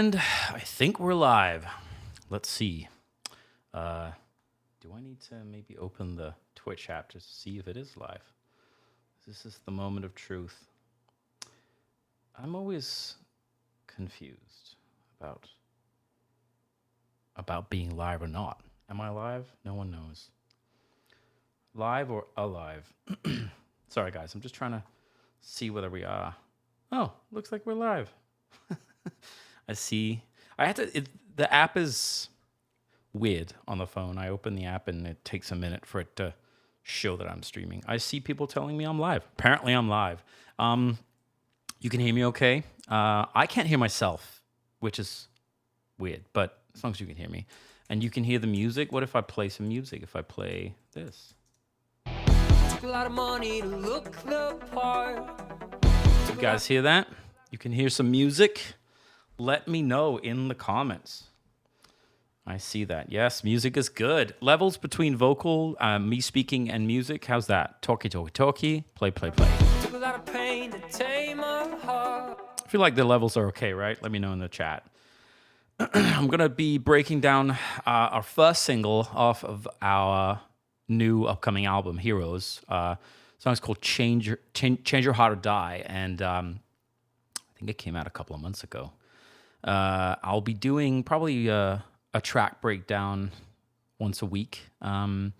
And I think we're live. Let's see. Do I need to maybe open the Twitch app to see if it is live? This is the moment of truth. I'm always confused about being live or not. Am I live? No one knows. Live or alive? Sorry, guys. I'm just trying to see whether we are. Oh, looks like we're live. I see. The app is weird on the phone. I open the app and it takes a minute for it to show that I'm streaming. I see people telling me I'm live. Apparently I'm live. You can hear me okay? I can't hear myself, which is weird, but as long as you can hear me. And you can hear the music. What if I play some music? If I play this? A lot of money to look the part. You guys hear that? You can hear some music? Let me know in the comments. I see that. Yes, music is good. Levels between vocal, me speaking, and music. How's that? Talkie, talkie, talkie. Play, play, play. Took a lot of pain to tame my heart. I feel like the levels are okay, right? Let me know in the chat. I'm going to be breaking down our first single off of our new upcoming album, Heroes. Song's called Change Your Heart or Die, and I think it came out a couple of months ago. I'll be doing probably a track breakdown once a week for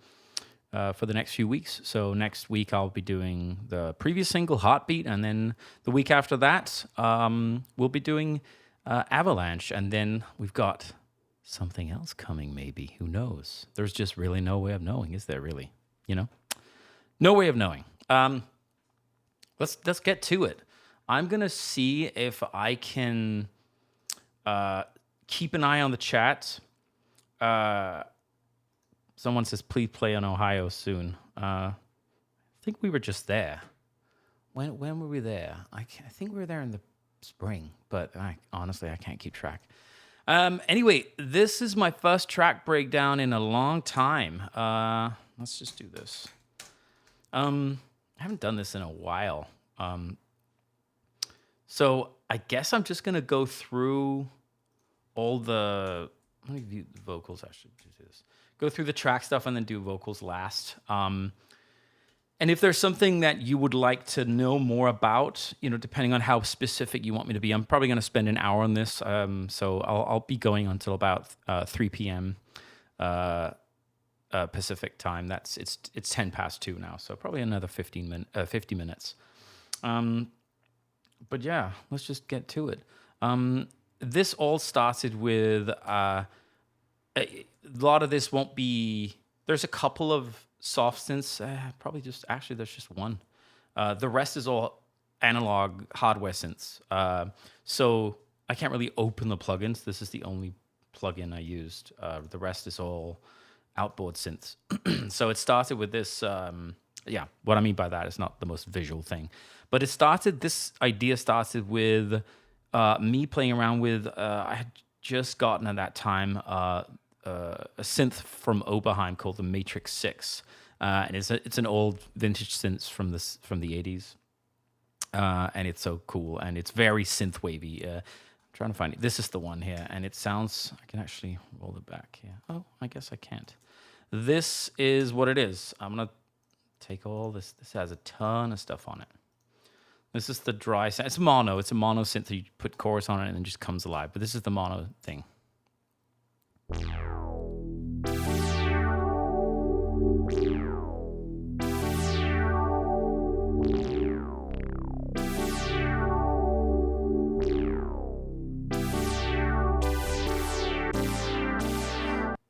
the next few weeks. So next week I'll be doing the previous single, Heartbeat, and then the week after that we'll be doing Avalanche, and then we've got something else coming maybe. Who knows? There's just really no way of knowing, is there really? You know? No way of knowing. Let's get to it. I'm going to see if I can... keep an eye on the chat. Someone says, please play on Ohio soon. I think we were just there. When were we there? I think we were there in the spring, but honestly, I can't keep track. Anyway, this is my first track breakdown in a long time. Let's just do this. I haven't done this in a while. So I guess I'm just going to go through all the... Let me view the vocals. I should do this. Go through the track stuff and then do vocals last. And if there's something that you would like to know more about, depending on how specific you want me to be, I'm probably going to spend an hour on this. So I'll be going until about 3 p.m. Pacific time. It's 10 past 2 now, so probably another 50 minutes. But yeah, let's just get to it. This all started with a lot of this won't be. There's a couple of soft synths. There's just one. The rest is all analog hardware synths. So I can't really open the plugins. This is the only plugin I used. The rest is all outboard synths. So it started with this. What I mean by that is not the most visual thing, but this idea started with me playing around with, I had just gotten at that time a synth from Oberheim called the Matrix 6. And it's an old vintage synth from the 80s. And it's so cool, and it's very synth wavy. I'm trying to find it. This is the one here, and it sounds, I can actually roll it back here. Oh, I guess I can't. This is what it is. I'm going to take all this. This has a ton of stuff on it. This is the dry sound. It's mono. It's a mono synth. You put chorus on it and it just comes alive. But this is the mono thing.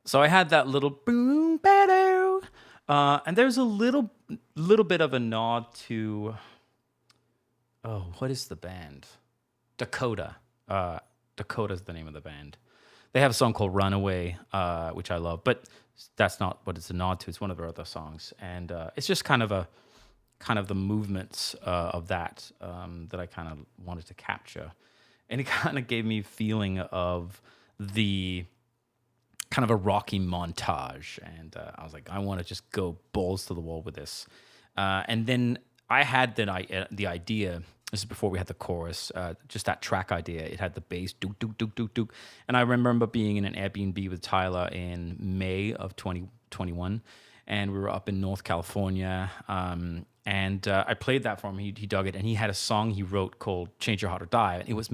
So I had that little boom, ba-doo, and there's a little bit of a nod to... Oh, what is the band? Dakota. Dakota's the name of the band. They have a song called Runaway, which I love, but that's not what it's a nod to. It's one of their other songs. And it's just kind of the movements of that that I kind of wanted to capture. And it kind of gave me a feeling of the kind of a Rocky montage. And I was like, I want to just go balls to the wall with this. And then I had the idea This is before we had the chorus. Just that track idea. It had the bass, dook, dook, dook, dook, dook. And I remember being in an Airbnb with Tyler in May of 2021. And we were up in North California. And I played that for him. He dug it. And he had a song he wrote called Change Your Heart or Die. And it was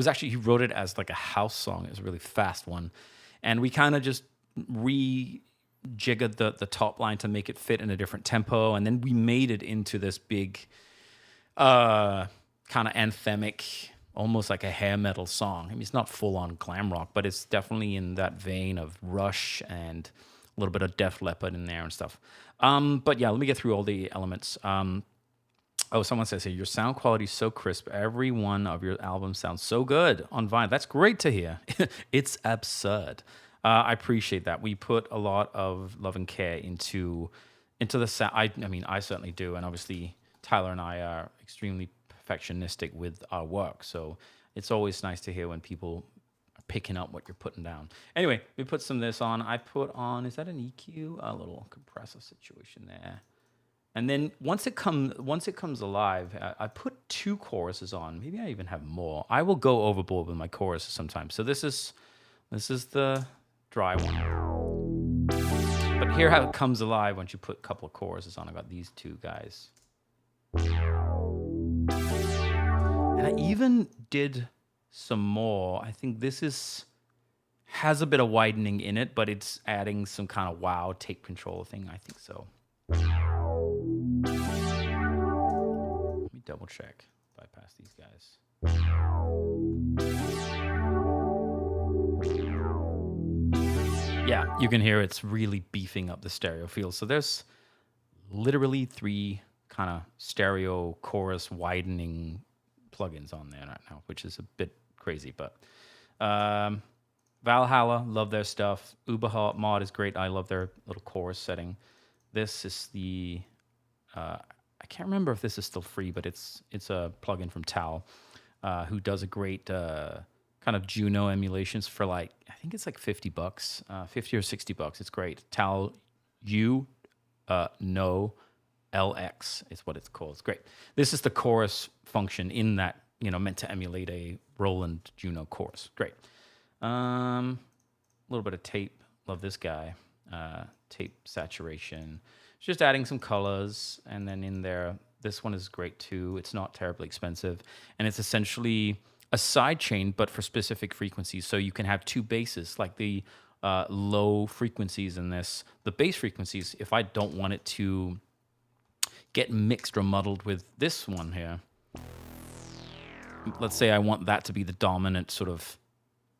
actually, he wrote it as like a house song. It was a really fast one. And we kind of just rejiggered the top line to make it fit in a different tempo. And then we made it into this big, kind of anthemic, almost like a hair metal song. I mean, it's not full on glam rock, but it's definitely in that vein of Rush and a little bit of Def Leppard in there and stuff. But yeah, let me get through all the elements. Someone says here, your sound quality is so crisp. Every one of your albums sounds so good on Vine. That's great to hear. It's absurd. I appreciate that. We put a lot of love and care into the sound. I mean, I certainly do. And obviously, Tyler and I are extremely perfectionistic with our work. So it's always nice to hear when people are picking up what you're putting down. Anyway, we put some of this on. I put on, is that an EQ? A little compressor situation there. And then once it comes alive, I put 2 choruses on. Maybe I even have more. I will go overboard with my choruses sometimes. So this is the dry one. But hear how it comes alive once you put a couple of choruses on. I got these 2 guys. And I even did some more. I think this has a bit of widening in it, but it's adding some kind of wow tape control thing. I think so. Let me double check. Bypass these guys. Yeah, you can hear it's really beefing up the stereo field. So there's literally 3 kind of stereo chorus widening plugins on there right now, which is a bit crazy. But Valhalla, love their stuff. Uberhot Mod is great. I love their little chorus setting. This is the I can't remember if this is still free, but it's a plugin from Tal, who does a great kind of Juno emulations for like, I think it's like $50, $50 or $60. It's great. Tal No LX is what it's called. It's great. This is the chorus function in that, meant to emulate a Roland Juno chorus. Great. A little bit of tape. Love this guy. Tape saturation. Just adding some colors. And then in there, this one is great too. It's not terribly expensive. And it's essentially a side chain, but for specific frequencies. So you can have 2 basses, like the low frequencies in this. The bass frequencies, if I don't want it to get mixed or muddled with this one here. Let's say I want that to be the dominant sort of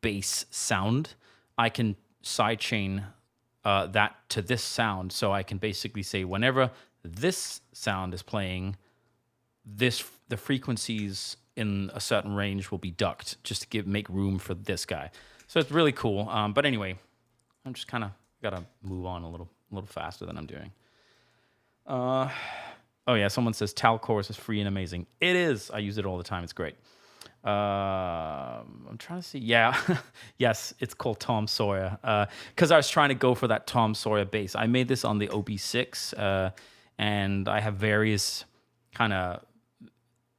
bass sound. I can sidechain that to this sound. So I can basically say whenever this sound is playing, the frequencies in a certain range will be ducked just to make room for this guy. So it's really cool. But anyway, I'm just kind of got to move on a little faster than I'm doing. Oh yeah, someone says Tal Chorus is free and amazing. It is. I use it all the time. It's great. I'm trying to see. Yeah, yes, it's called Tom Sawyer. Because I was trying to go for that Tom Sawyer bass. I made this on the OB6, and I have various kind of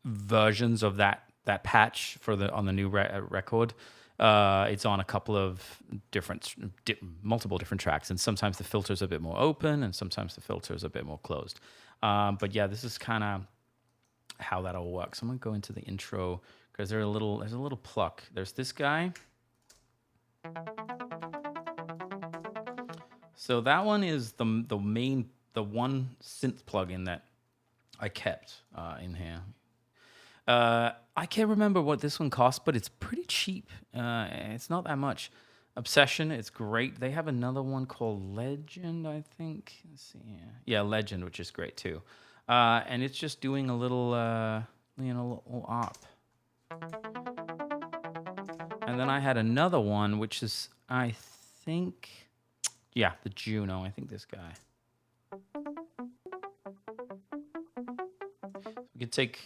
versions of that patch on the new record. It's on a couple of multiple different tracks, and sometimes the filter's a bit more open, and sometimes the filter's a bit more closed. But yeah, this is kind of how that all works. I'm gonna go into the intro because there's a little pluck. There's this guy. So that one is the one synth plugin that I kept in here. I can't remember what this one cost, but it's pretty cheap. It's not that much. Obsession, it's great. They have another one called Legend, I think. Let's see here. Yeah, Legend, which is great too. And it's just doing a little, little op. And then I had another one, which is, I think, yeah, the Juno. I think this guy. We could take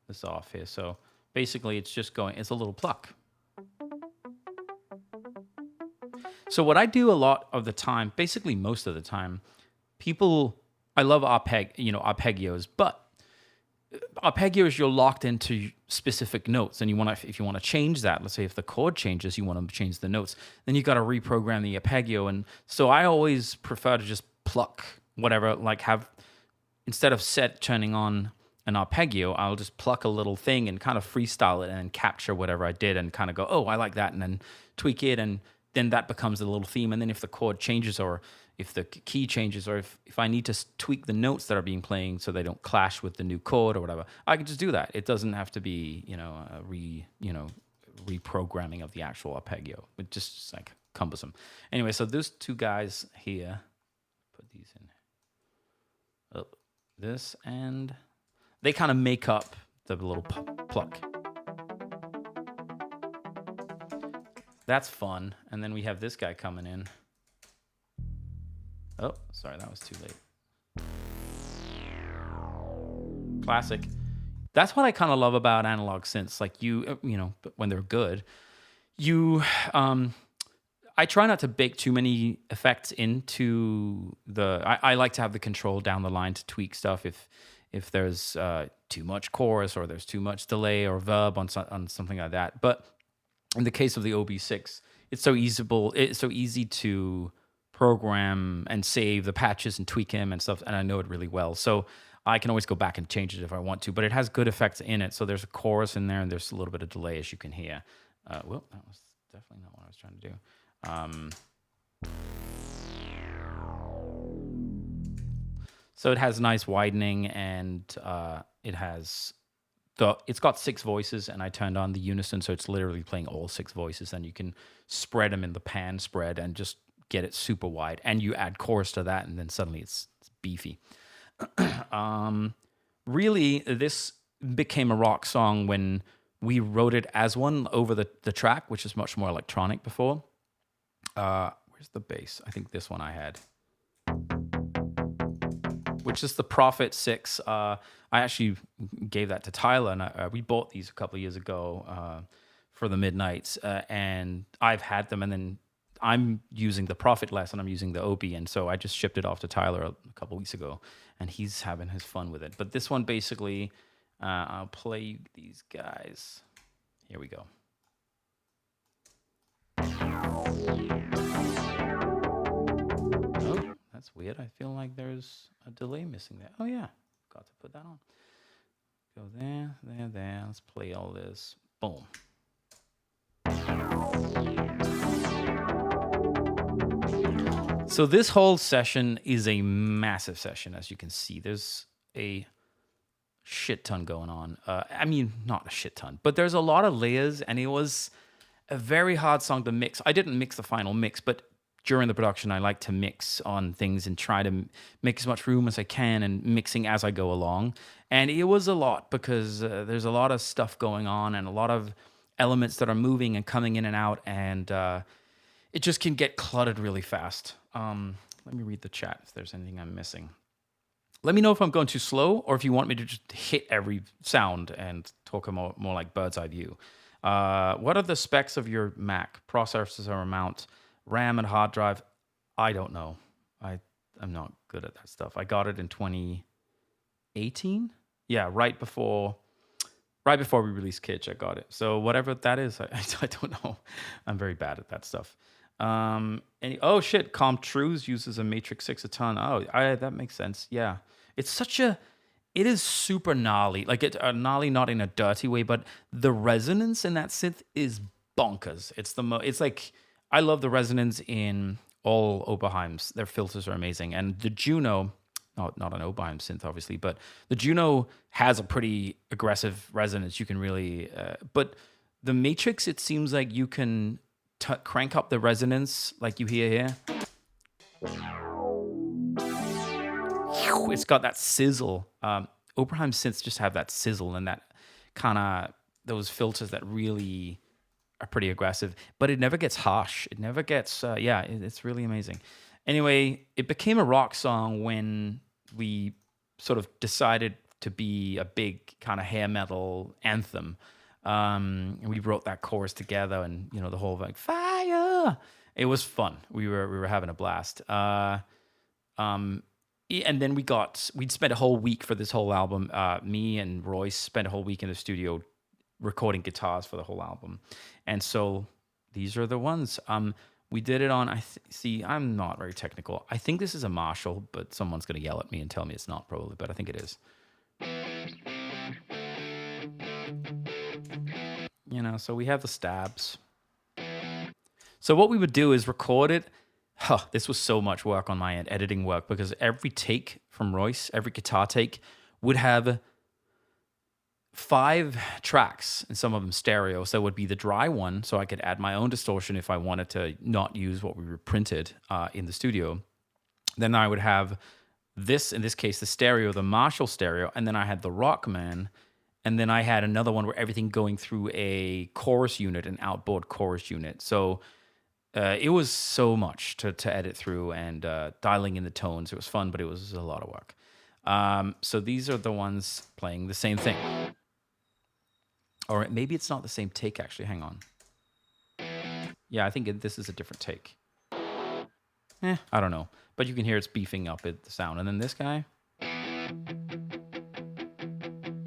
this off here. So basically, it's just it's a little pluck. So what I do a lot of the time, basically most of the time, I love arpeggios, but arpeggios, you're locked into specific notes, and if you want to change that, let's say if the chord changes, you want to change the notes, then you got to reprogram the arpeggio. And so I always prefer to just pluck whatever, like have instead of turning on an arpeggio, I'll just pluck a little thing and kind of freestyle it and then capture whatever I did and kind of go, oh, I like that, and then tweak it, and then that becomes a little theme. And then if the chord changes, or if the key changes, or if I need to tweak the notes that are being playing so they don't clash with the new chord or whatever, I can just do that. It doesn't have to be, reprogramming of the actual arpeggio. It's just like cumbersome. Anyway, so those two guys here, put these in. Oh, this, and they kind of make up the little pluck. That's fun. And then we have this guy coming in. Oh, sorry, that was too late. Classic. That's what I kind of love about analog synths. Like when they're good, I try not to bake too many effects into I like to have the control down the line to tweak stuff if there's too much chorus, or there's too much delay or verb on something like that. But in the case of the OB6, it's so easy to program and save the patches and tweak them and stuff, and I know it really well. So I can always go back and change it if I want to, but it has good effects in it. So there's a chorus in there, and there's a little bit of delay, as you can hear. Well, that was definitely not what I was trying to do. So it has nice widening, and it's got 6 voices, and I turned on the unison, so it's literally playing all 6 voices, and you can spread them in the pan spread and just get it super wide, and you add chorus to that, and then suddenly it's beefy. Really, this became a rock song when we wrote it as one over the track, which is much more electronic before. Where's the bass? I think this one I had, which is the Prophet 6. I actually gave that to Tyler, and we bought these a couple of years ago for the Midnights, and I've had them, and then I'm using the Prophet less, and I'm using the OB, and so I just shipped it off to Tyler a couple of weeks ago, and he's having his fun with it. But this one, basically, I'll play these guys. Here we go. Oh, that's weird. I feel like there's a delay missing there. Oh, yeah. Got to put that on. Go there, there, there. Let's play all this. Boom. So this whole session is a massive session, as you can see. There's a shit ton going on. I mean, not a shit ton, but there's a lot of layers, and it was a very hard song to mix. I didn't mix the final mix, but during the production, I like to mix on things and try to make as much room as I can, and mixing as I go along. And it was a lot, because there's a lot of stuff going on, and a lot of elements that are moving and coming in and out, and it just can get cluttered really fast. Let me read the chat if there's anything I'm missing. Let me know if I'm going too slow, or if you want me to just hit every sound and talk more like bird's eye view. What are the specs of your Mac? Processor amount, RAM and hard drive? I don't know. I'm not good at that stuff. I got it in 2018. Yeah, right before we released Kitsch, I got it. So whatever that is, I don't know. I'm very bad at that stuff. Oh shit, Comtrues uses a Matrix 6 a ton. Oh, that makes sense. Yeah, it is super gnarly. Like gnarly, not in a dirty way, but the resonance in that synth is bonkers. It's like, I love the resonance in all Oberheims. Their filters are amazing, and the Juno, not an Oberheim synth obviously, but the Juno has a pretty aggressive resonance. You can really, but the Matrix, it seems like you can crank up the resonance like you hear here. It's got that sizzle. Oberheim synths just have that sizzle and that kind of, those filters that really are pretty aggressive, but it never gets harsh. It never gets, it's really amazing. Anyway, it became a rock song when we sort of decided to be a big kind of hair metal anthem. And we wrote that chorus together, and the whole like fire. It was fun. We were having a blast. And then we'd spent a whole week for this whole album. Me and Royce spent a whole week in the studio recording guitars for the whole album. And so these are the ones. We did it on, see, I'm not very technical. I think this is a Marshall, but someone's going to yell at me and tell me it's not probably, but I think it is. You know, so we have the stabs. So what we would do is record it. This was so much work on my end, editing work, because every take from Royce, every guitar take would have 5 tracks, and some of them stereo. So it would be the dry one, so I could add my own distortion if I wanted to not use what we reprinted in the studio. Then I would have this, in this case, the stereo, the Marshall stereo, and then I had the Rockman, and then I had another one where everything going through a chorus unit, an outboard chorus unit. So it was so much to edit through, and dialing in the tones. It was fun, but it was a lot of work. So these are the ones playing the same thing. Or maybe it's not the same take, actually. Hang on. Yeah, I think this is a different take. I don't know. But you can hear it's beefing up the sound. And then this guy.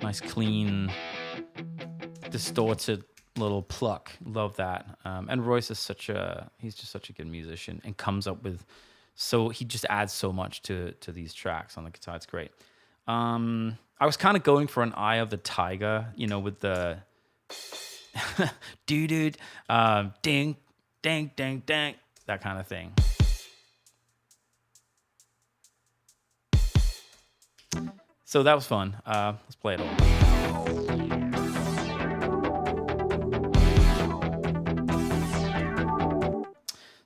Nice, clean, distorted little pluck. Love that. And Royce is he's just such a good musician and comes up with, so he just adds so much to these tracks on the guitar. It's great. I was kind of going for an Eye of the Tiger, you know, with the ding, ding, ding, ding, that kind of thing. So that was fun. Let's play it all.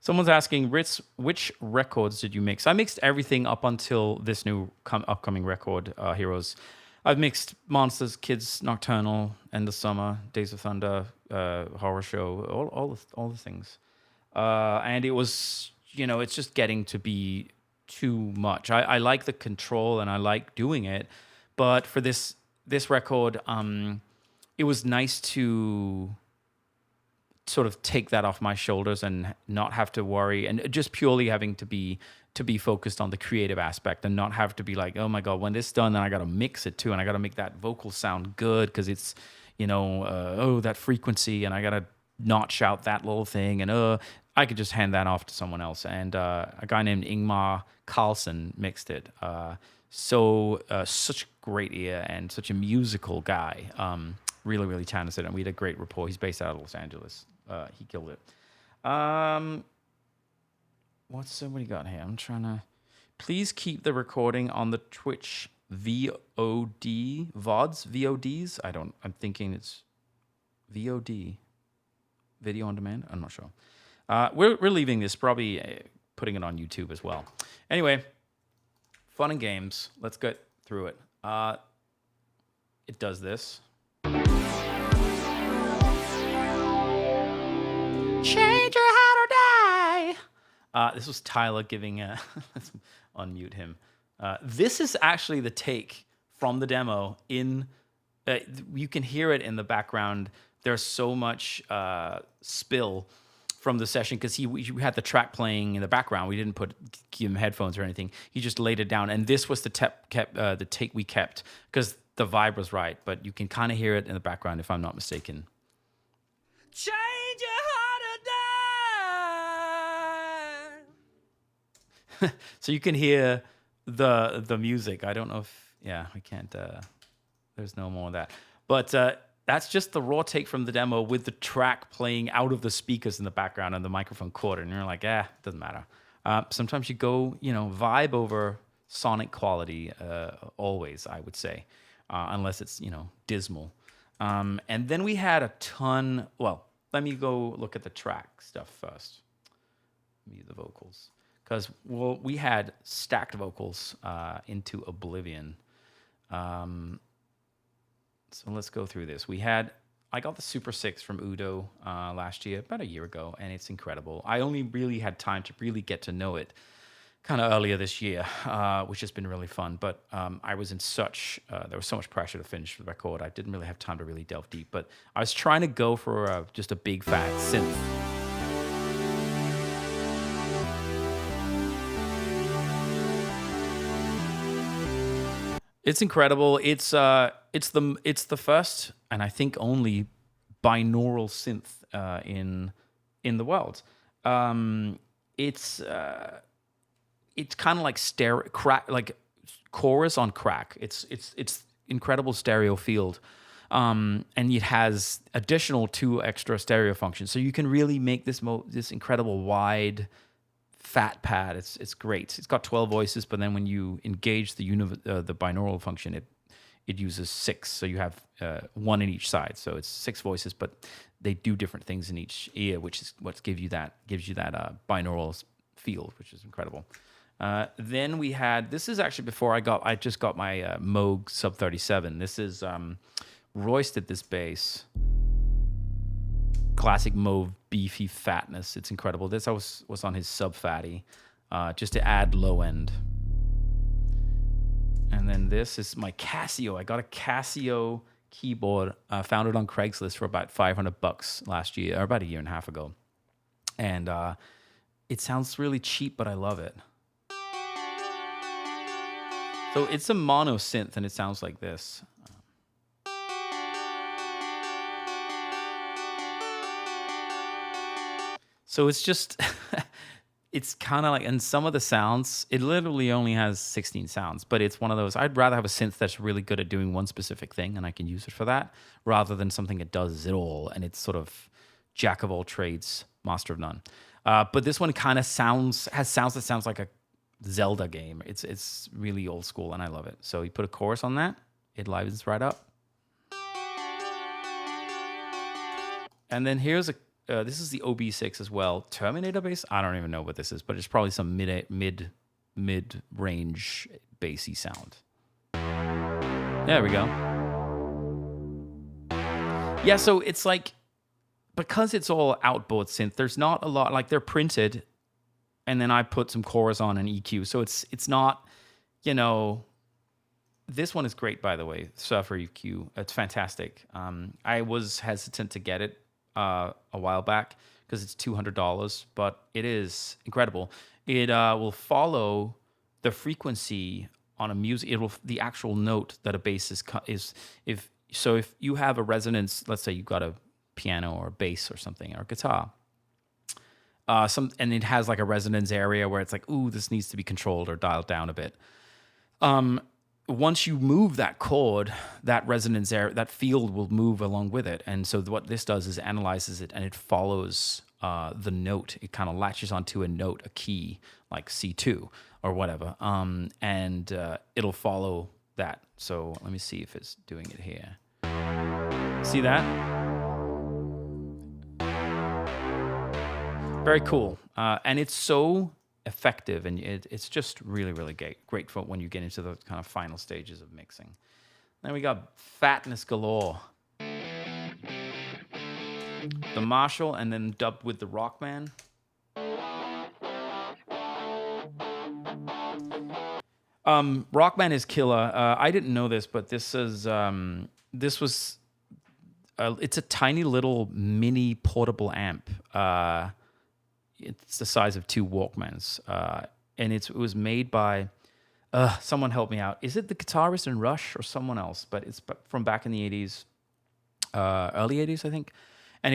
Someone's asking, Ritz, which records did you mix? I mixed everything up until this new upcoming record, Heroes. I've mixed Monsters, Kids Nocturnal, End of Summer, Days of Thunder, Horror Show, all the things. And it was, you know, it's just getting to be too much. I like the control and I like doing it, but for this record, it was nice to sort of take that off my shoulders and not have to worry, and just purely having to be focused on the creative aspect and not have to be like, oh my God, when this is done, then I got to mix it too. And I got to make that vocal sound good because it's, you know, that frequency, and I got to not shout that little thing. And I could just hand that off to someone else. And a guy named Ingmar Carlson mixed it. Such great ear and such a musical guy. Really, really talented. And we had a great rapport. He's based out of Los Angeles. He killed it. What do you got here? I'm trying to... Please keep the recording on the Twitch VODs. I'm thinking it's VOD. Video on demand? I'm not sure. We're leaving this, probably putting it on YouTube as well. Anyway, fun and games. Let's get through it. It does this. Change your how to die. This was Tyler giving let's unmute him. This is actually the take from the demo. You can hear it in the background. There's so much spill from the session because we had the track playing in the background. We didn't give him headphones or anything. He just laid it down, and this was the take we kept because the vibe was right. But you can kind of hear it in the background if I'm not mistaken. Change your heart. So you can hear the music. I don't know if I can't. There's no more of that, but that's just the raw take from the demo with the track playing out of the speakers in the background and the microphone quarter, and you're like, it doesn't matter. Sometimes you go, vibe over sonic quality. Always, I would say, unless it's dismal. And then we had a ton. Well, let me go look at the track stuff first. The vocals. Because we had stacked vocals into oblivion. So let's go through this. I got the Super 6 from Udo last year, about a year ago, and it's incredible. I only really had time to really get to know it kind of earlier this year, which has been really fun. But I was in there was so much pressure to finish the record. I didn't really have time to really delve deep. But I was trying to go for just a big fat synth. It's incredible. It's the first and I think only binaural synth in the world. Um, it's kind of like stereo crack, like chorus on crack. It's incredible stereo field, and it has additional two extra stereo functions, so you can really make this incredible wide fat pad. It's great. It's got 12 voices, but then when you engage the binaural function, it uses six, so you have one in each side. So it's six voices, but they do different things in each ear, which is what gives you that binaural field, which is incredible. Then we had, this is actually before I just got my Moog Sub 37. This is Royce did this bass. Classic Moog beefy fatness. It's incredible. This was on his Sub Fatty, just to add low end. And then this is my Casio. I got a Casio keyboard. Found it on Craigslist for about $500 last year, or about a year and a half ago. And it sounds really cheap, but I love it. So it's a mono synth, and it sounds like this. So it's just, it's kind of like, and some of the sounds, it literally only has 16 sounds, but it's one of those, I'd rather have a synth that's really good at doing one specific thing, and I can use it for that, rather than something that does it all, and it's sort of jack of all trades, master of none. But this one kind of has sounds that sounds like a Zelda game. It's really old school, and I love it. So you put a chorus on that, it livens right up. And then here's this is the OB6 as well, Terminator bass. I don't even know what this is, but it's probably some mid range bassy sound. There we go. Yeah, so it's like, because it's all outboard synth, there's not a lot, like they're printed, and then I put some chorus on an EQ. So it's not, this one is great, by the way, Surfer EQ. It's fantastic. I was hesitant to get it a while back because it's $200, but it is incredible. It will follow the frequency on a music. The actual note that a bass is if you have a resonance, let's say you've got a piano or a bass or something or a guitar. And it has like a resonance area where it's like, ooh, this needs to be controlled or dialed down a bit. Once you move that chord, that resonance area, that field will move along with it. And so what this does is analyzes it, and it follows the note. It kind of latches onto a note, a key, like C2 or whatever. And it'll follow that. So let me see if it's doing it here. See that? Very cool. And it's so effective, and it's just really, really great for when you get into the kind of final stages of mixing. Then we got fatness galore. The Marshall, and then dubbed with the Rockman. Rockman is killer. I didn't know this, but this was it's a tiny little mini portable amp. It's the size of two Walkmans, and it was made by someone help me out. Is it the guitarist in Rush or someone else? But it's from back in the 80s, early 80s, I think. And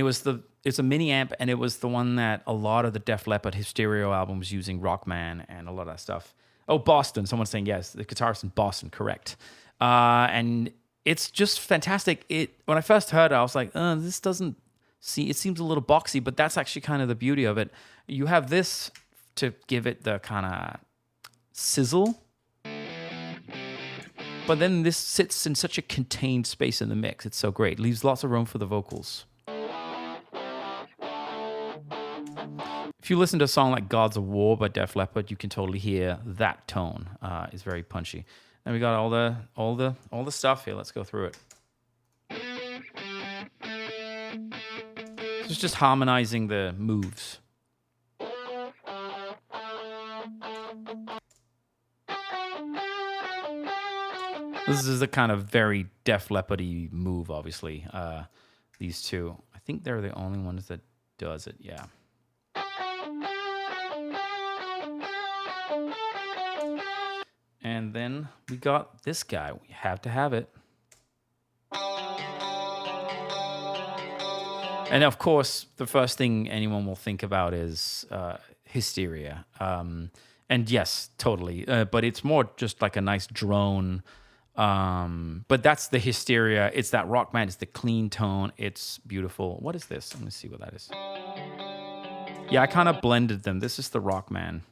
it's a mini amp, and it was the one that a lot of the Def Leppard Hysterio albums using Rockman and a lot of that stuff. Oh, Boston. Someone's saying yes, the guitarist in Boston, correct. And it's just fantastic. When I first heard it, I was like, this doesn't. See, it seems a little boxy, but that's actually kind of the beauty of it. You have this to give it the kind of sizzle, but then this sits in such a contained space in the mix. It's so great. It leaves lots of room for the vocals. If you listen to a song like Gods of War by Def Leppard, you can totally hear that tone. It's very punchy. And we got all the stuff here. Let's go through it. It's just harmonizing the moves. This is a kind of very Def Leppard-y move, obviously. These two. I think they're the only ones that does it, yeah. And then we got this guy. We have to have it. And of course, the first thing anyone will think about is hysteria. And yes, totally. But it's more just like a nice drone. But that's the hysteria. It's that rock band. It's the clean tone. It's beautiful. What is this? Let me see what that is. Yeah, I kind of blended them. This is the rock man.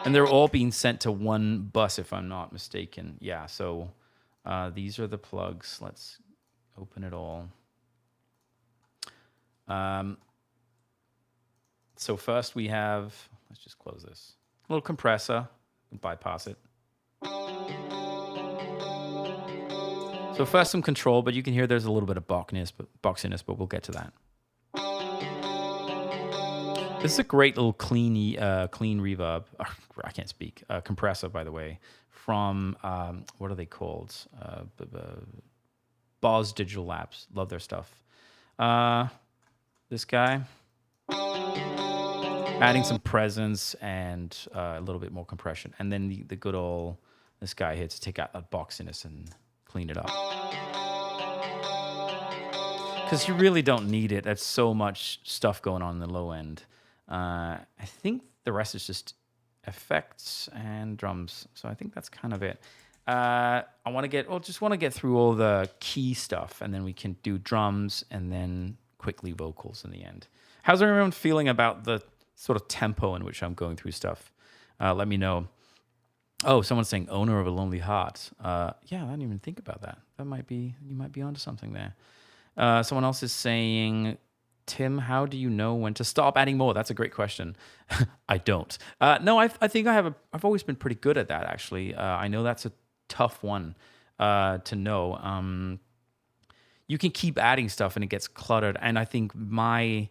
And they're all being sent to one bus, if I'm not mistaken. Yeah, so these are the plugs. Let's open it all. So first we have, let's just close this. A little compressor, bypass it. So first some control, but you can hear there's a little bit of boxiness, but we'll get to that. This is a great little clean reverb. I can't speak. Compressor, by the way, from what are they called? Boz Digital Labs. Love their stuff. This guy, adding some presence and a little bit more compression, and then the good old this guy here to take out that boxiness and clean it up. Because you really don't need it. That's so much stuff going on in the low end. I think the rest is just effects and drums. So I think that's kind of it. I want to get through all the key stuff, and then we can do drums and then quickly vocals in the end. How's everyone feeling about the sort of tempo in which I'm going through stuff? Let me know. Oh, someone's saying owner of a lonely heart. Yeah, I didn't even think about that. You might be onto something there. Someone else is saying, Tim, how do you know when to stop adding more? That's a great question. I don't. No, I think I've always been pretty good at that, actually. I know that's a tough one to know. You can keep adding stuff and it gets cluttered. And I think my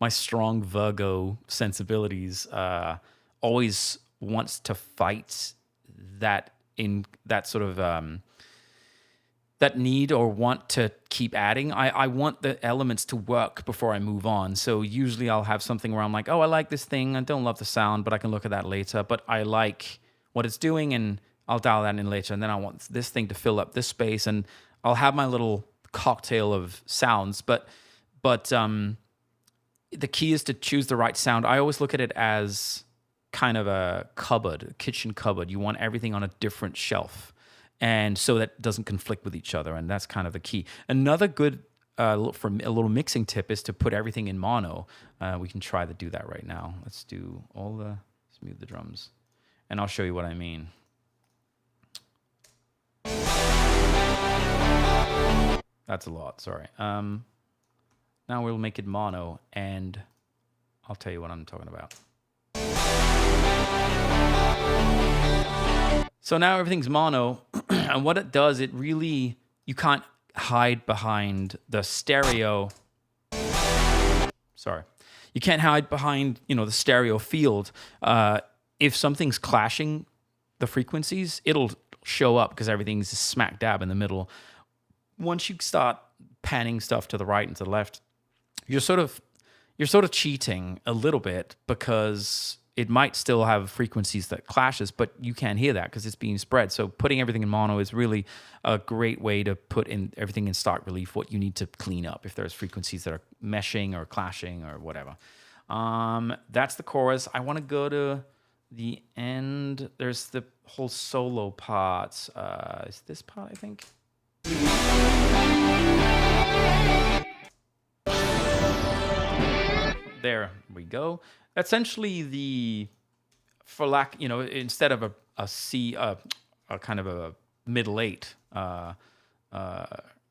strong Virgo sensibilities always wants to fight that sort of that need or want to keep adding. I want the elements to work before I move on. So usually I'll have something where I'm like, oh, I like this thing. I don't love the sound, but I can look at that later. But I like what it's doing, and I'll dial that in later. And then I want this thing to fill up this space, and I'll have my little cocktail of sounds. But the key is to choose the right sound. I always look at it as kind of a cupboard, a kitchen cupboard. You want everything on a different shelf, and so that doesn't conflict with each other, and that's kind of the key. Another good for a little mixing tip is to put everything in mono. We can try to do that right now. Let's mute the drums, and I'll show you what I mean. That's a lot, sorry. Now we'll make it mono, and I'll tell you what I'm talking about. So now everything's mono, and what it does, you can't hide behind the stereo. Sorry. You can't hide behind, the stereo field. If something's clashing the frequencies, it'll show up because everything's smack dab in the middle. Once you start panning stuff to the right and to the left, you're sort of cheating a little bit, because it might still have frequencies that clashes, but you can't hear that because it's being spread. So putting everything in mono is really a great way to put in everything in stark relief, what you need to clean up if there's frequencies that are meshing or clashing or whatever. That's the chorus. I want to go to the end. There's the whole solo part. Is this part, I think? There we go. Essentially, instead of a C, a kind of a middle eight, what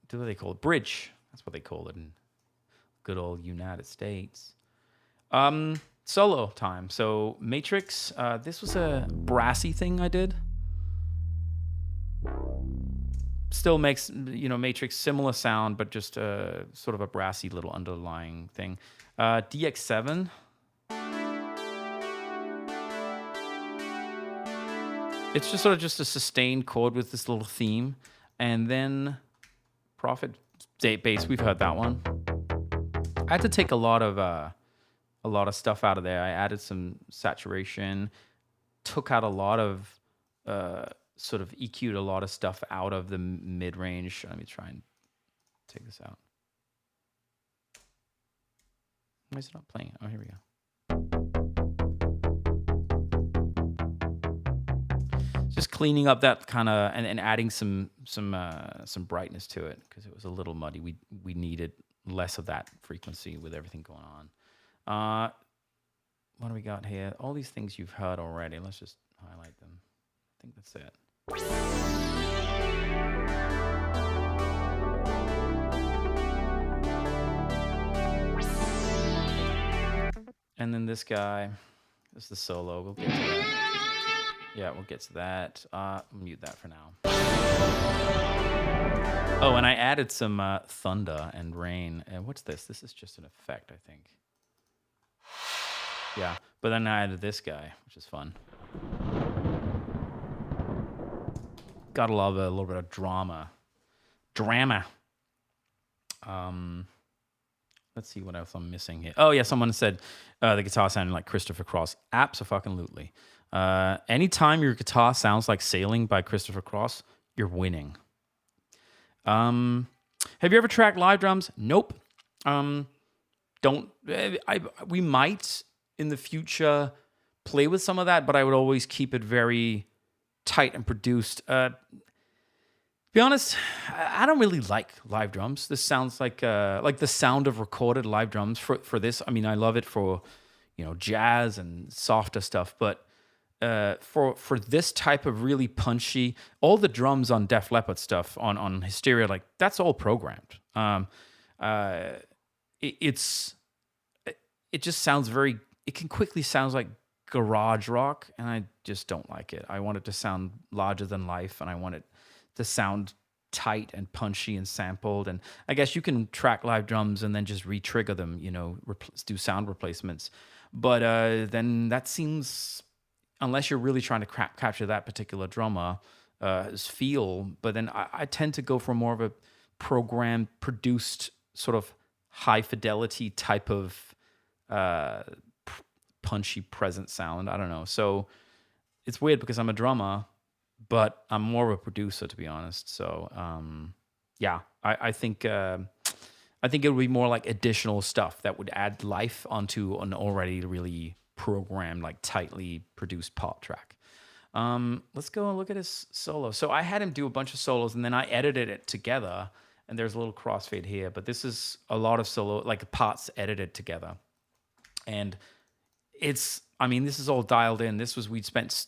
do they call it? Bridge. That's what they call it in good old United States. Solo time. So Matrix. This was a brassy thing I did. Still makes Matrix similar sound, but just sort of a brassy little underlying thing. DX7. It's just sort of just a sustained chord with this little theme, and then Prophet bass. We've heard that one. I had to take a lot of stuff out of there. I added some saturation. took out a lot of sort of EQ'd a lot of stuff out of the mid range. Let me try and take this out. Why is it not playing? Oh, here we go. Just cleaning up that kind of and adding some brightness to it because it was a little muddy. We needed less of that frequency with everything going on. What do we got here? All these things you've heard already. Let's just highlight them. I think that's it. And then this guy, this is the solo. We'll get to that. Yeah, we'll get to that. Mute that for now. Oh, and I added some thunder and rain. And what's this? This is just an effect, I think. Yeah, but then I added this guy, which is fun. Gotta love a little bit of drama. Let's see what else I'm missing here. Oh, yeah, someone said the guitar sounded like Christopher Cross. Abso-fucking-lutely. Anytime your guitar sounds like Sailing by Christopher Cross, you're winning. Have you ever tracked live drums? Nope. We might in the future play with some of that, but I would always keep it very tight and produced. Be honest, I don't really like live drums. This sounds like the sound of recorded live drums for this. I mean, I love it for, jazz and softer stuff, but for this type of really punchy, all the drums on Def Leppard stuff on Hysteria, like that's all programmed. It just sounds very. It can quickly sound like garage rock, and I just don't like it. I want it to sound larger than life, and I want it to sound tight and punchy and sampled. And I guess you can track live drums and then just re-trigger them, do sound replacements. But then that seems, unless you're really trying to capture that particular drummer's feel, but then I tend to go for more of a programmed, produced, sort of high fidelity type of punchy present sound. I don't know. So it's weird because I'm a drummer, but I'm more of a producer, to be honest. So, yeah, I think it would be more like additional stuff that would add life onto an already really programmed, like tightly produced pop track. Let's go and look at his solo. So I had him do a bunch of solos, and then I edited it together. And there's a little crossfade here, but this is a lot of solo, like parts edited together. And this is all dialed in. We'd spent,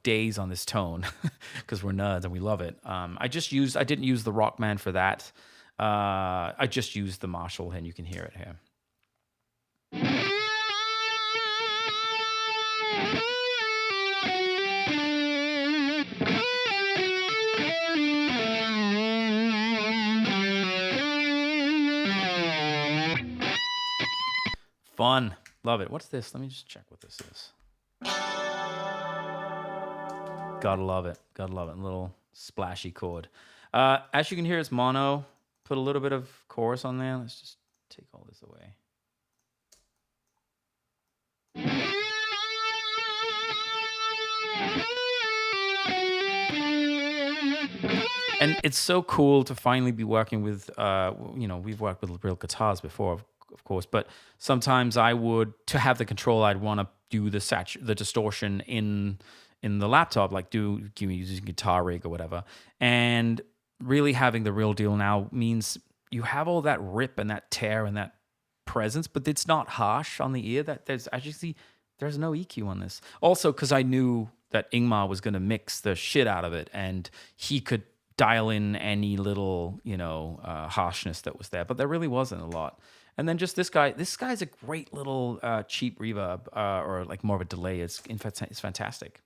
days on this tone because we're nerds and we love it. I didn't use the Rockman for that. I just used the Marshall, and you can hear it here. Fun. Love it. What's this? Let me just check what this is. Gotta love it. Gotta love it. A little splashy chord. As you can hear, it's mono. Put a little bit of chorus on there. Let's just take all this away. And it's so cool to finally be working with, we've worked with real guitars before, of course, but sometimes to have the control, I'd want to do the distortion in the laptop, like using Guitar Rig or whatever. And really having the real deal now means you have all that rip and that tear and that presence, but it's not harsh on the ear. That there's no EQ on this. Also, because I knew that Ingmar was going to mix the shit out of it, and he could dial in any little, harshness that was there, but there really wasn't a lot. And then just this guy's a great little cheap reverb or like more of a delay. It's fantastic.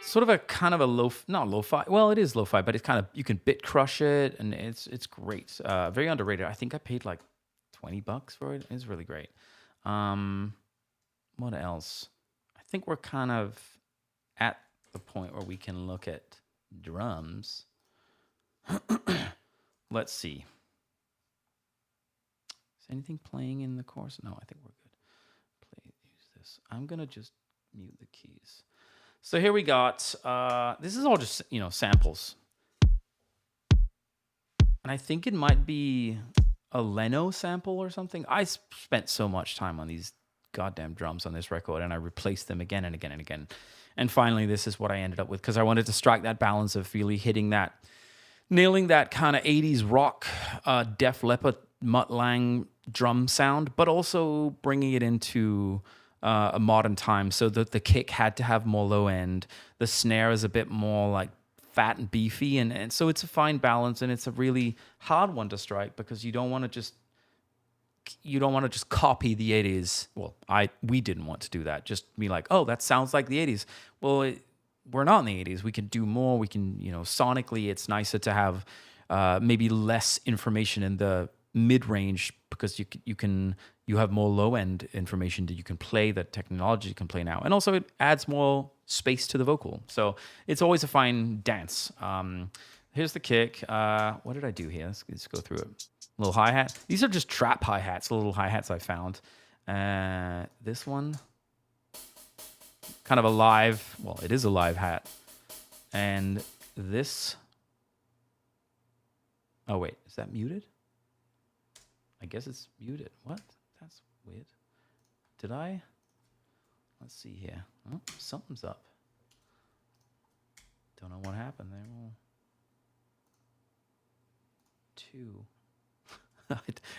Sort of a kind of a not lo-fi. Well, it is lo-fi, but it's kind of, you can bit crush it, and it's great. Very underrated. I think I paid like $20 for it. It's really great. What else? I think we're kind of at the point where we can look at drums. Let's see. Is anything playing in the chorus? No, I think we're good. this. I'm gonna just mute the keys. So here we got. This is all just samples, and I think it might be a Leno sample or something. I spent so much time on these goddamn drums on this record, and I replaced them again and again and again. And finally, this is what I ended up with because I wanted to strike that balance of really nailing that kind of 80s rock, Def Leppard, Mutt Lange drum sound, but also bringing it into a modern time so that the kick had to have more low end. The snare is a bit more like fat and beefy. And so it's a fine balance, and it's a really hard one to strike because you don't want to just copy the 80s. Well, we didn't want to do that. Just be like, oh, that sounds like the 80s. Well, we're not in the 80s. We can do more. We can, sonically, it's nicer to have maybe less information in the mid-range because you have more low-end information that you can play, that technology can play now. And also it adds more space to the vocal. So it's always a fine dance. Here's the kick. What did I do here? Let's go through it. Little hi-hat. These are just trap hi-hats, little hi-hats I found. This one, kind of a live, well, it is a live hat. And this, oh wait, is that muted? I guess it's muted. What? That's weird. Let's see here. Oh, something's up. Don't know what happened there. Well, 2.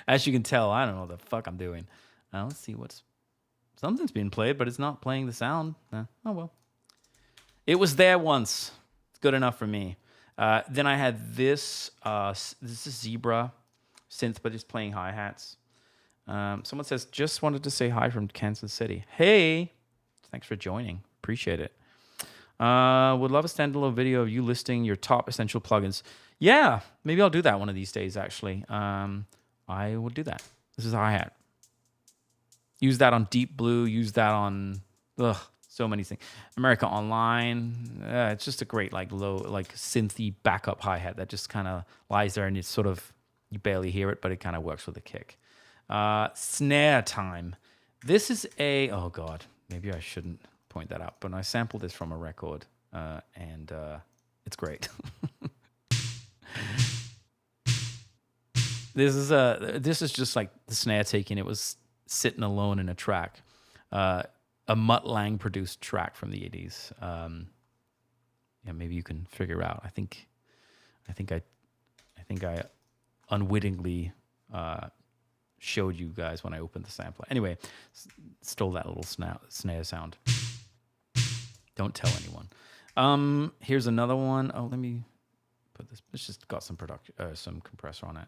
As you can tell, I don't know what the fuck I'm doing. Let's see something's being played, but it's not playing the sound. Oh well. It was there once. It's good enough for me. Then I had this. This is Zebra synth, but it's playing hi-hats. Someone says, just wanted to say hi from Kansas City. Hey, thanks for joining. Appreciate it. Would love a standalone video of you listing your top essential plugins. Yeah, maybe I'll do that one of these days, actually. I will do that. This is a hi-hat. Use that on Deep Blue. Use that on so many things. America Online. It's just a great low synthy backup hi-hat that just kind of lies there, and it's sort of, you barely hear it, but it kind of works with the kick. Snare time. This is oh God, maybe I shouldn't point that out, but I sampled this from a record, and it's great. This is just like the snare taking. It was sitting alone in a track, a Mutt Lange produced track from the 80s. Yeah, maybe you can figure out. I think I unwittingly showed you guys when I opened the sampler. Anyway, stole that little snare sound. Don't tell anyone. Here's another one. Oh, let me put this. It's just got some some compressor on it.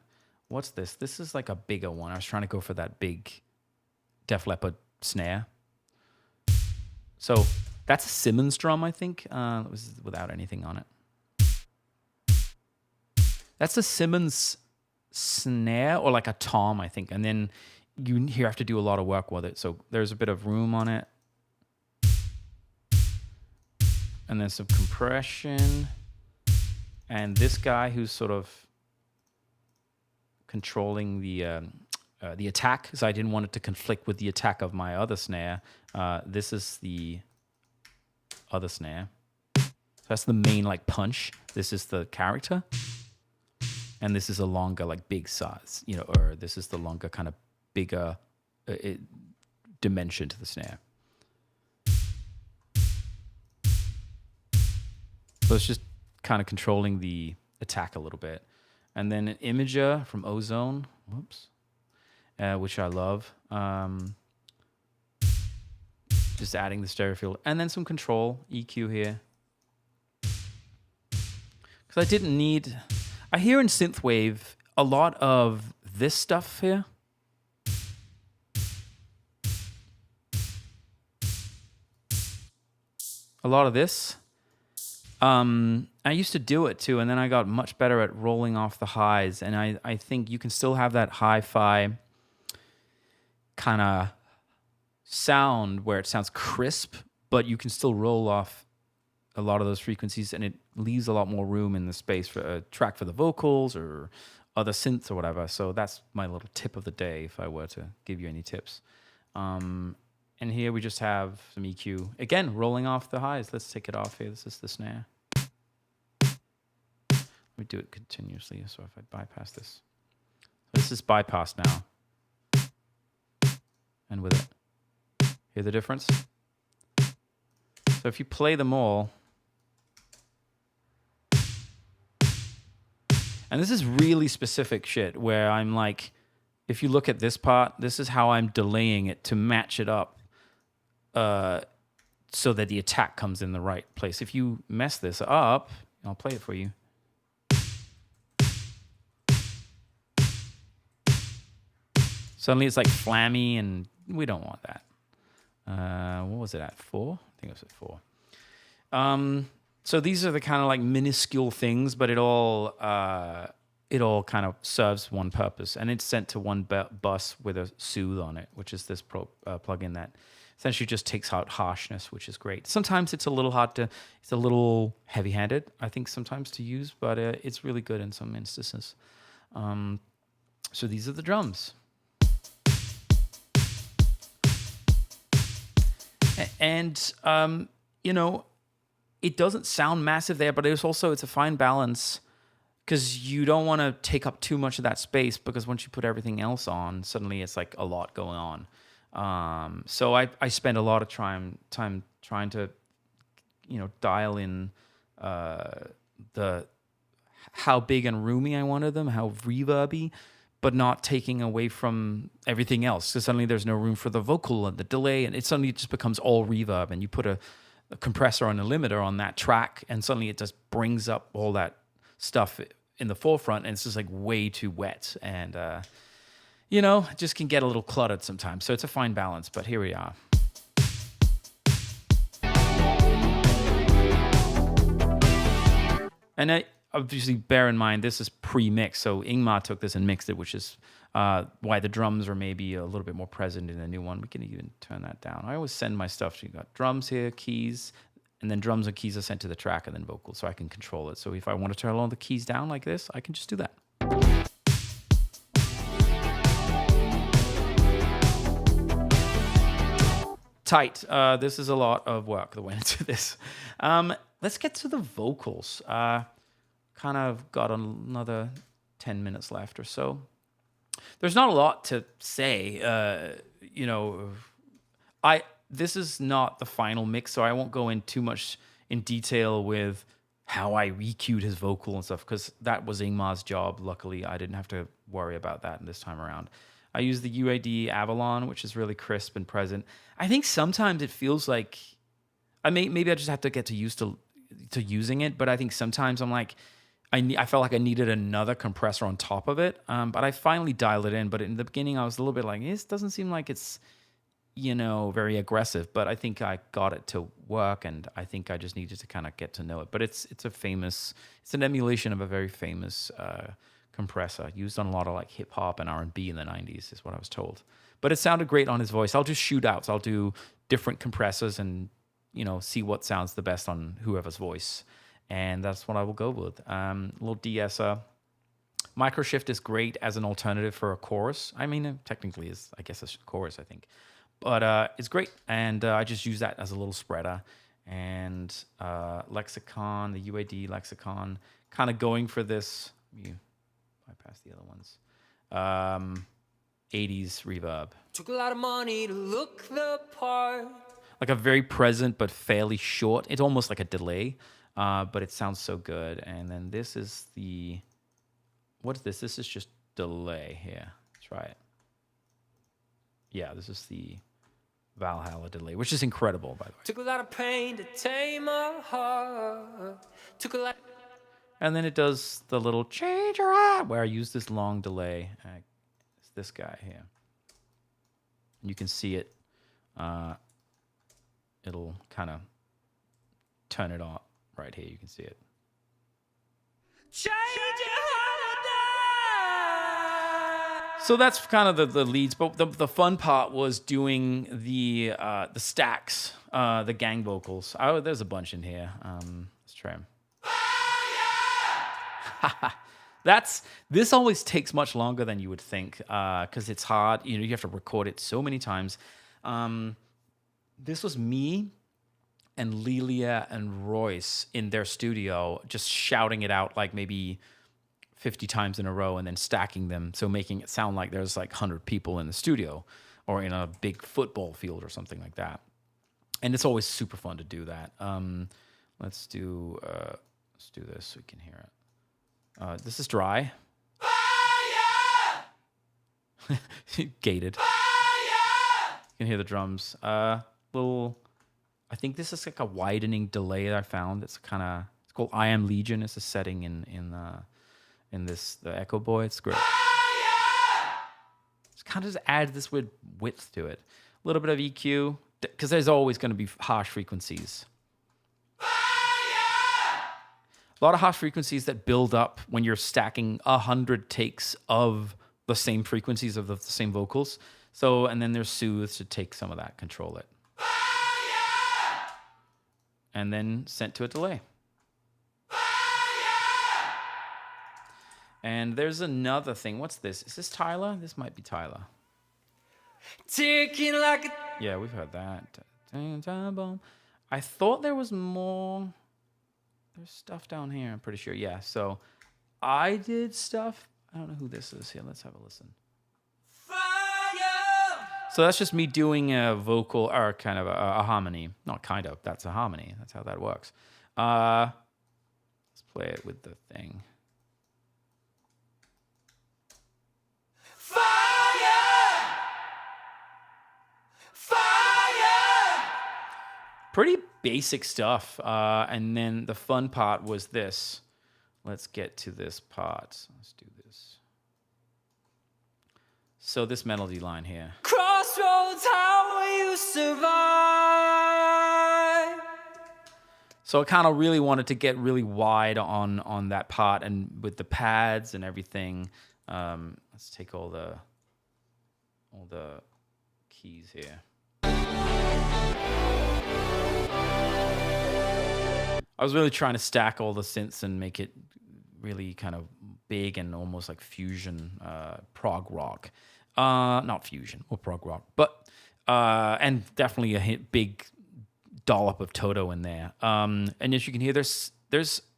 What's this? This is like a bigger one. I was trying to go for that big Def Leppard snare. So that's a Simmons drum, I think. It was without anything on it. That's a Simmons snare or like a tom, I think, and then you have to do a lot of work with it, so there's a bit of room on it, and then some compression, and this guy who's sort of controlling the attack, because I didn't want it to conflict with the attack of my other snare. This is the other snare, so that's the main punch. This is the character. And this is a longer, big size, or this is the longer, kind of bigger dimension to the snare. So it's just kind of controlling the attack a little bit. And then an imager from Ozone, which I love. Just adding the stereo field. And then some control, EQ here. Because I didn't need... I hear in synthwave a lot of this stuff here. A lot of this. I used to do it too, and then I got much better at rolling off the highs. And I think you can still have that hi-fi kind of sound where it sounds crisp, but you can still roll off a lot of those frequencies, and it leaves a lot more room in the space for a track for the vocals or other synths or whatever. So that's my little tip of the day if I were to give you any tips. And here we just have some EQ. Again, rolling off the highs. Let's take it off here. This is the snare. Let me do it continuously. So if I bypass this. This is bypassed now. And with it. Hear the difference? So if you play them all. And this is really specific shit where I'm like, if you look at this part, this is how I'm delaying it to match it up. So that the attack comes in the right place. If you mess this up, I'll play it for you. Suddenly it's like flammy, and we don't want that. What was it at? 4? I think it was at 4. So these are the kind of like minuscule things, but it all kind of serves one purpose, and it's sent to one bus with a soothe on it, which is this plugin that essentially just takes out harshness, which is great. Sometimes it's a little heavy-handed, I think, sometimes to use, but it's really good in some instances. So these are the drums. And, it doesn't sound massive there, but it's a fine balance because you don't want to take up too much of that space, because once you put everything else on, suddenly it's like a lot going on. So I spend a lot of time trying to, dial in the how big and roomy I wanted them, how reverby, but not taking away from everything else. So suddenly there's no room for the vocal and the delay, and it suddenly just becomes all reverb. And you put a compressor and a limiter on that track, and suddenly it just brings up all that stuff in the forefront, and it's just like way too wet, and it just can get a little cluttered sometimes. So it's a fine balance, but here we are. And obviously bear in mind, this is pre-mixed, so Ingmar took this and mixed it, which is why the drums are maybe a little bit more present in the new one. We can even turn that down. I always send my stuff. So you got drums here, keys, and then drums and keys are sent to the track, and then vocals, so I can control it. So if I want to turn all the keys down like this, I can just do that. Tight. This is a lot of work that went into this. Let's get to the vocals. Kind of got another 10 minutes left or so. There's not a lot to say. This is not the final mix, so I won't go in too much in detail with how I EQ'd his vocal and stuff, because that was Ingmar's job. Luckily, I didn't have to worry about that this time around. I use the UAD Avalon, which is really crisp and present. I think sometimes it feels like maybe I just have to get used to using it, but I think sometimes I'm like, I felt like I needed another compressor on top of it, but I finally dialed it in. But in the beginning, I was a little bit like, this doesn't seem like it's, very aggressive. But I think I got it to work, and I think I just needed to kind of get to know it. But it's an emulation of a very famous compressor used on a lot of like hip hop and R&B in the 90s, is what I was told. But it sounded great on his voice. I'll just shoot outs. I'll do different compressors and see what sounds the best on whoever's voice. And that's what I will go with. A little de-esser. Microshift is great as an alternative for a chorus. I mean, technically is, I guess, a chorus, I think. But it's great. And I just use that as a little spreader. And Lexicon, the UAD Lexicon, kind of going for this. You bypass the other ones. 80s reverb. Took a lot of money to look the part. Like a very present but fairly short. It's almost like a delay. But it sounds so good. And then this is what is this? This is just delay here. Let's try it. Yeah, this is the Valhalla delay, which is incredible, by the way. Took a lot of pain to tame a heart. Took a lot. And then it does the little change your eye, where I use this long delay. It's this guy here. And you can see it. It'll kind of turn it on. Right here, you can see it. So that's kind of the leads, but the fun part was doing the stacks, the gang vocals. Oh, there's a bunch in here. Let's try them. This always takes much longer than you would think, because it's hard. You have to record it so many times. This was me and Lelia and Royce in their studio, just shouting it out like maybe 50 times in a row and then stacking them. So making it sound like there's like 100 people in the studio or in a big football field or something like that. And it's always super fun to do that. Let's do this so we can hear it. This is dry. Gated. You can hear the drums. Little. I think this is like a widening delay that I found. It's called I Am Legion. It's a setting in this the Echo Boy. It's great. It's kind of just add this weird width to it. A little bit of EQ because there's always going to be harsh frequencies. A lot of harsh frequencies that build up when you're stacking 100 takes of the same frequencies of the same vocals. So, and then there's soothes to take some of that, control it. And then sent to a delay. And there's another thing. What's this? Is this Tyler? This might be Tyler. Ticking like a Yeah, we've heard that. I thought there was more. There's stuff down here, I'm pretty sure. Yeah, so I did stuff. I don't know who this is here. Let's have a listen. fire. So that's just me doing a vocal or kind of a harmony. Not kind of. That's a harmony. That's how that works. Let's play it with the thing. Fire. Fire. Pretty basic stuff. And then the fun part was this. Let's get to this part. Let's do this. So this melody line here. Crossroads, how will you survive? So I kind of really wanted to get really wide on that part and with the pads and everything. Let's take all the keys here. I was really trying to stack all the synths and make it really kind of big and almost like fusion, prog rock. Not fusion or prog rock, but and definitely a big dollop of Toto in there. And as you can hear, there's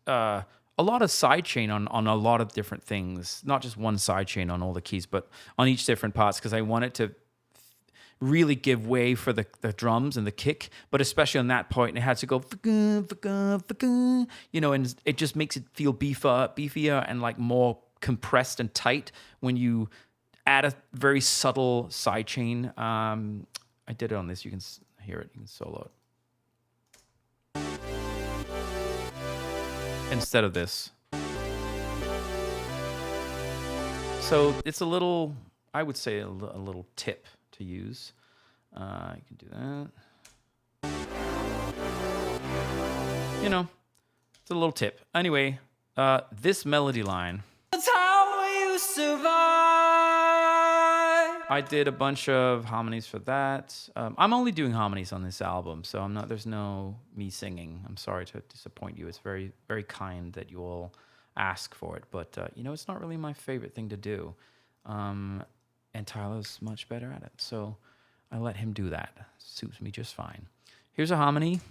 a lot of sidechain on a lot of different things, not just one sidechain on all the keys, but on each different parts, because I wanted to really give way for the drums and the kick, but especially on that point, it had to go, you know, and it just makes it feel beefier and like more compressed and tight when you add a very subtle sidechain. I did it on this. You can hear it. You can solo it instead of this. So it's a little, I would say a little tip to use. You can do that. You know, it's a little tip. Anyway, this melody line. How will you survive? I did a bunch of harmonies for that. I'm only doing harmonies on this album, so I'm not. There's no me singing. I'm sorry to disappoint you. It's very, very kind that you all ask for it, but you know, it's not really my favorite thing to do. And Tyler's much better at it, so I let him do that. Suits me just fine. Here's a harmony.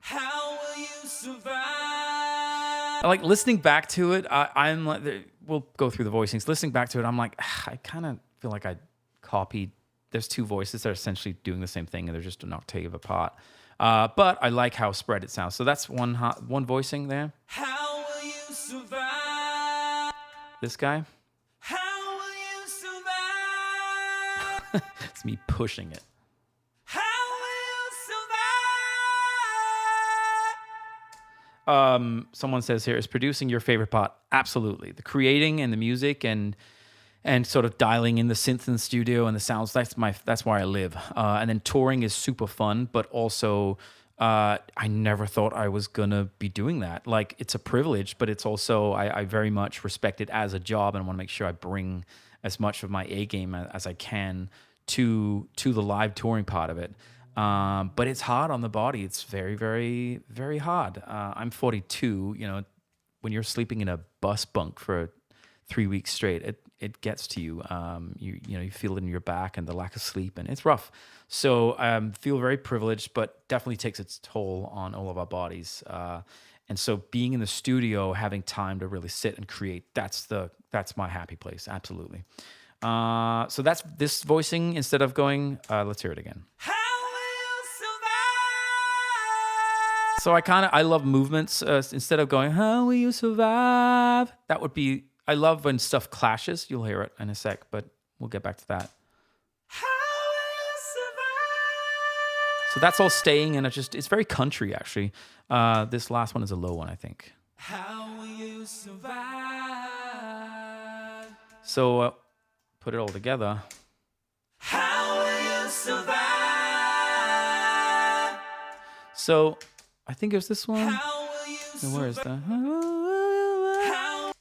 How will you survive? Like listening back to it, I'm like, we'll go through the voicings. Listening back to it, I'm like, I kind of feel like I copied. There's two voices that are essentially doing the same thing, and they're just an octave apart. But I like how spread it sounds. So that's one voicing there. How will you survive? This guy. How will you survive? It's me pushing it. How will you survive? Someone says here, is producing your favorite part? Absolutely. The creating and the music and sort of dialing in the synth in the studio and the sounds, that's where I live. And then touring is super fun, but also I never thought I was gonna be doing that. Like, it's a privilege, but it's also I very much respect it as a job, and I want to make sure I bring as much of my A game as I can to the live touring part of it. But it's hard on the body. It's very, very, very hard. I'm 42. You know, when you're sleeping in a bus bunk for 3 weeks straight, it gets to you. You feel it in your back and the lack of sleep, and it's rough. So feel very privileged, but definitely takes its toll on all of our bodies. And so being in the studio, having time to really sit and create, that's my happy place. Absolutely. So that's this voicing instead of going, let's hear it again. How will you survive? So I love movements. Instead of going, how will you survive? That would be, I love when stuff clashes. You'll hear it in a sec, but we'll get back to that. How will you survive? So that's all staying, and it's very country, actually. This last one is a low one, I think. How will you survive? So put it all together. How will you survive? So I think it was this one. How will you And where is survive? that?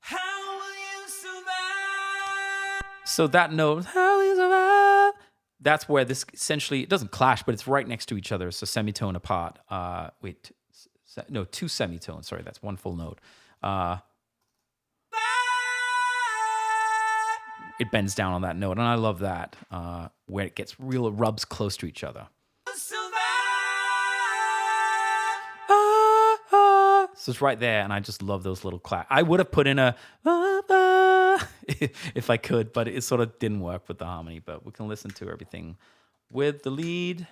How will you survive? So that note, how will you survive? That's where this essentially, it doesn't clash, but it's right next to each other. So semitone apart. Two semitones. Sorry, that's one full note. It bends down on that note, and I love that where it gets real, it rubs close to each other. So it's right there, and I just love those little claps. I would have put in a if I could, but it sort of didn't work with the harmony. But we can listen to everything with the lead.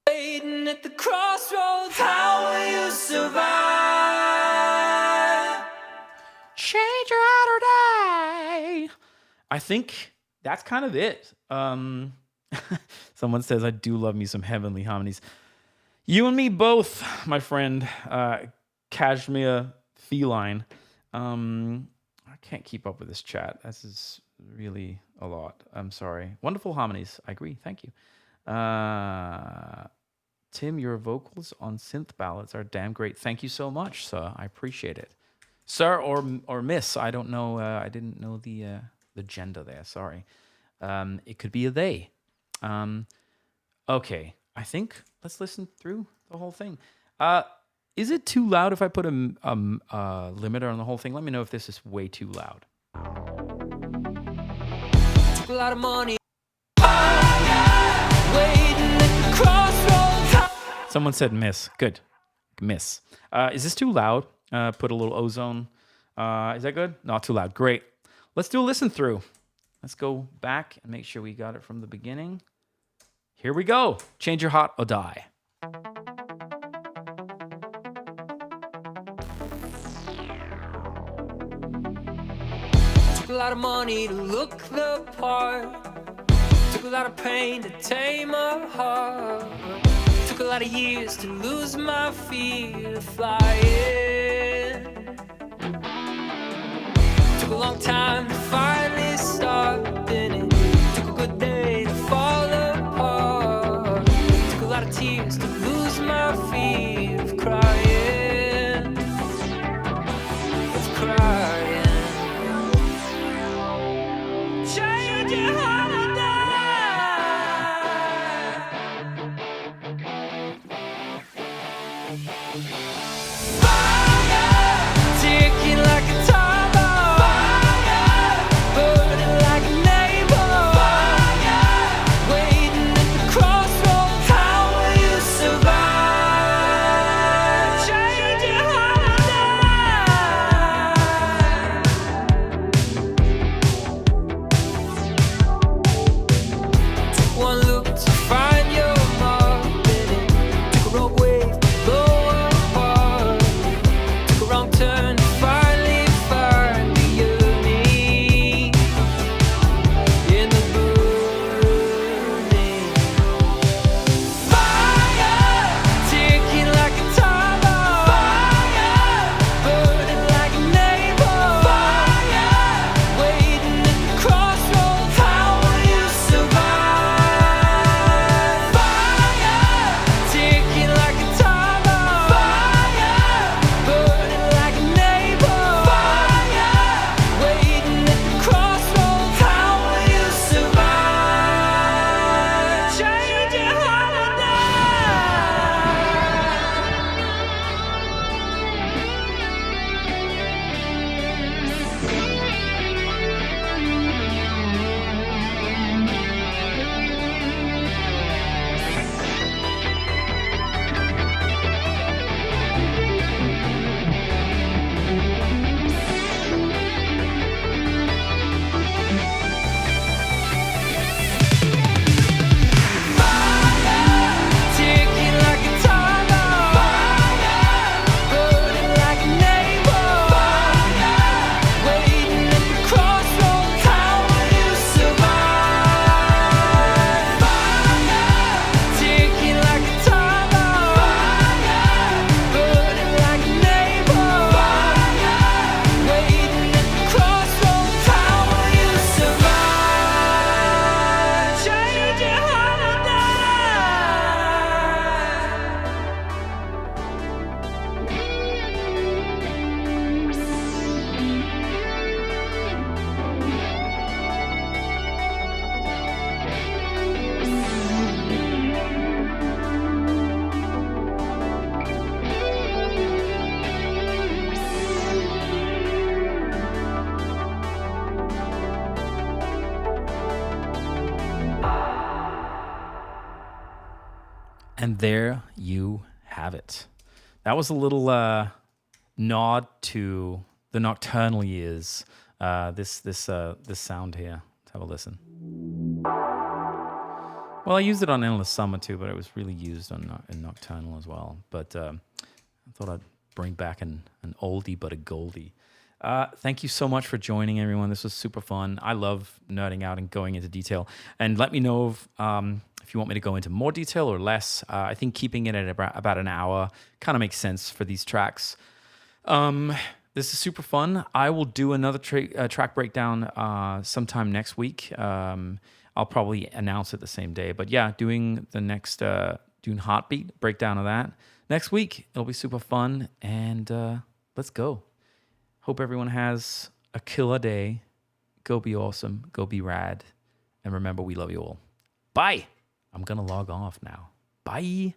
Waiting at the crossroads, how will you survive? Change your heart or die. I think that's kind of it. Someone says, I do love me some heavenly harmonies. You and me both, my friend. Cashmere Feline. I can't keep up with this chat. This is really a lot. I'm sorry. Wonderful harmonies. I agree. Thank you. Tim, your vocals on synth ballads are damn great. Thank you so much, sir. I appreciate it. Sir or miss. I don't know. I didn't know the gender there. Sorry. It could be a they. Okay. I think let's listen through the whole thing. Is it too loud if I put a limiter on the whole thing? Let me know if this is way too loud. Took a lot of money. Waiting at the crossroads. Someone said miss. Good. Miss. Is this too loud? Put a little ozone. Is that good? Not too loud. Great. Let's do a listen through. Let's go back and make sure we got it from the beginning. Here we go. Change your heart or die. Took a lot of money to look the part. Took a lot of pain to tame my heart. Took a lot of years to lose my fear of flying. Took a long time to finally start. Then it took a good day to fall apart. Took a lot of tears to lose my fear of crying. Of crying. Change your heart or die. Fire, ticking like a time bomb. Fire, And there you have it. That was a little nod to the nocturnal years. This sound here. Let's have a listen. Well, I used it on Endless Summer too, but it was really used in Nocturnal as well. But I thought I'd bring back an oldie but a goldie. Thank you so much for joining, everyone. This was super fun. I love nerding out and going into detail. And let me know if you want me to go into more detail or less. I think keeping it at about an hour kind of makes sense for these tracks. This is super fun. I will do another track breakdown sometime next week. I'll probably announce it the same day. But yeah, doing the next Dune Heartbeat breakdown of that next week. It'll be super fun. And let's go. Hope everyone has a killer day. Go be awesome. Go be rad. And remember, we love you all. Bye. I'm going to log off now. Bye.